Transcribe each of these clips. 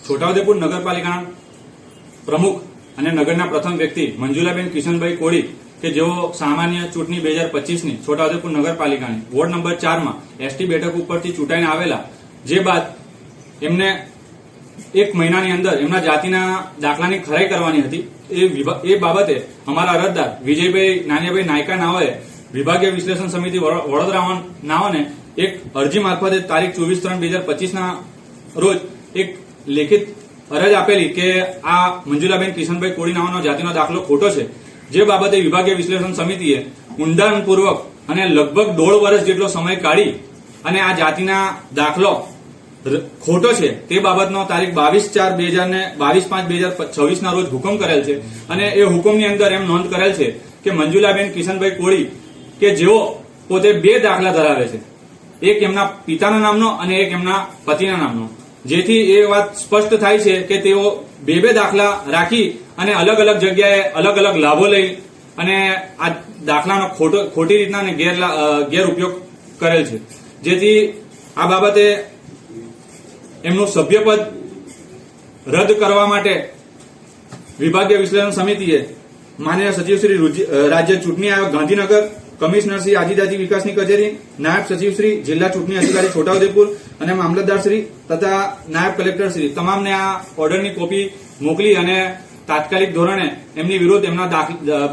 છોટાઉદેપુર નગરપાલિકાના પ્રમુખ અને નગરના પ્રથમ વ્યક્તિ મંજુલાબેન કિશનભાઈ કોળી કે જેઓ સામાન્ય ચૂંટણી 2025ની છોટાઉદેપુર નગરપાલિકાની વોર્ડ નંબર 4માં એસટી બેઠક ઉપરથી ચૂંટાઈને આવેલા, જે બાદ એમને 1 મહિનાની અંદર એમના જાતિના દાખલાની ખરાઈ કરવાની હતી. એ બાબતે અમારા અરજદાર વિજયભાઈ નાનિયાભાઈ નાયકા નાઓએ વિભાગીય વિશ્લેષણ સમિતિ વડોદરા નાઓને એક અરજી મારફતે તારીખ 24/3/2025ના રોજ એક લેખિત અરજ આપેલી કે આ મંજુલાબેન કિશનભાઈ કોળી નામનો જાતિનો દાખલો ખોટો છે, જે બાબતે વિભાગીય વિશ્લેષણ સમિતિએ ઊંડાણપૂર્વક અને લગભગ 1.5 વર્ષ જેટલો સમય કાઢી અને આ જાતિના દાખલો ખોટો છે તે બાબતનો તારીખ 22/5/2026 ના રોજ હુકમ કરેલ છે. અને એ હુકમની અંદર એમ નોંધ કરેલ છે કે મંજુલાબેન કિશનભાઈ કોળી કે જેઓ પોતે 2 દાખલા ધરાવે છે, એક એમના પિતાના નામનો અને એક એમના પતિના નામનો, જેથી એ વાત સ્પષ્ટ થાય છે કે તેઓ 2 દાખલા રાખી અને અલગ અલગ જગ્યાએ અલગ અલગ લાભો લઈ અને આ દાખલાનો ખોટી રીતના અને ગેરઉપયોગ કરેલ છે. જેથી આ બાબતે એમનું સભ્યપદ રદ કરવા માટે વિભાગીય વિશ્લેષણ સમિતિએ માનનીય સચિવ શ્રી રાજ્ય ચૂંટણી આયોગ ગાંધીનગર, કમિશનર શ્રી આદિજાતિ વિકાસની કચેરી, નાયબ સચિવ શ્રી જિલ્લા ચૂંટણી અધિકારી છોટાઉદેપુર અને મામલતદાર શ્રી તથા નાયબ કલેક્ટર શ્રી તમામને આ ઓર્ડરની કોપી મોકલી અને તાત્કાલિક ધોરણે એમની વિરુદ્ધ એમના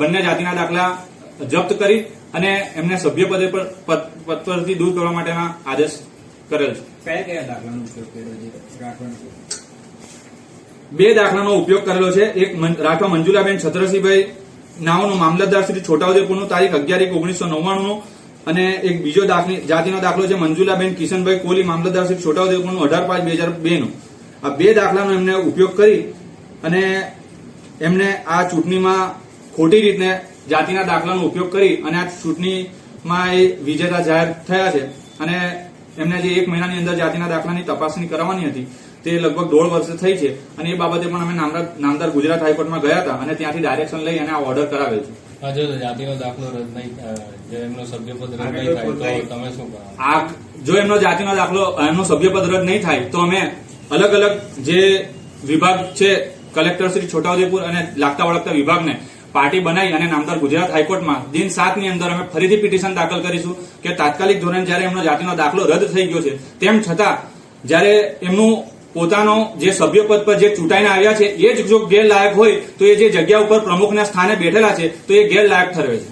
બંને જાતિના દાખલા જપ્ત કરી અને એમને સભ્યપદે પરથી દૂર કરવા માટેના આદેશ કરેલ છે. કયા દાખલાનો ઉપયોગ કર્યો છે? 2 દાખલાનો ઉપયોગ કરેલો છે. એક રાઠવા મંજુલાબેન છત્રસિંહભાઈ નાઓનું મામલતદાર શ્રી છોટાઉદેપુરનું તારીખ 11/1/1999 અને એક બીજો જાતિનો દાખલો છે મંજુલાબેન કિશનભાઈ કોલી મામલતદાર શ્રી છોટાઉદેપુરનું 18/5/2002 આ 2 દાખલાનો એમને ઉપયોગ કરી અને એમને આ ચૂંટણીમાં ખોટી રીતે જાતિના દાખલાનો ઉપયોગ કરી અને આ ચૂંટણીમાં એ વિજેતા જાહેર થયા છે. અને એમને જે 1 મહિનાની અંદર જાતિના દાખલાની તપાસણી કરવાની હતી તે લગભગ 1.5 વર્ષ થઈ છે અને એ બાબતે પણ અમે નામદાર ગુજરાત હાઈકોર્ટમાં ગયા હતા અને ત્યાંથી ડાયરેક્શન લઈ અને આ ઓર્ડર કરાવેલ છે. જો જાતિનો દાખલો રદ નહીં થાય, જો એમનો સભ્યપદ રદ નહીં થાય તો તમે શું કરો? જો એમનો જાતિનો દાખલો એમનો સભ્યપદ રદ નહીં થાય તો અમે અલગ અલગ જે વિભાગ છે કલેક્ટર શ્રી છોટાઉદેપુર અને લાગતા વળગતા વિભાગને પાર્ટી બનાવી અને નામદાર ગુજરાત હાઈકોર્ટમાં દિન 7 ની અંદર અમે ફરીથી પિટિશન દાખલ કરીશું કે તાત્કાલિક ધોરણે જયારે એમનો જાતિનો દાખલો રદ થઈ ગયો છે તેમ છતાં જયારે એમનું પોતાનો જે સભ્યપદ પર જે ચૂંટાઈને આવ્યા છે એ જ જો ગેરલાયક હોય તો એ જે જગ્યા ઉપર પ્રમુખના સ્થાને બેઠેલા છે તો એ ગેરલાયક ઠરવે છે.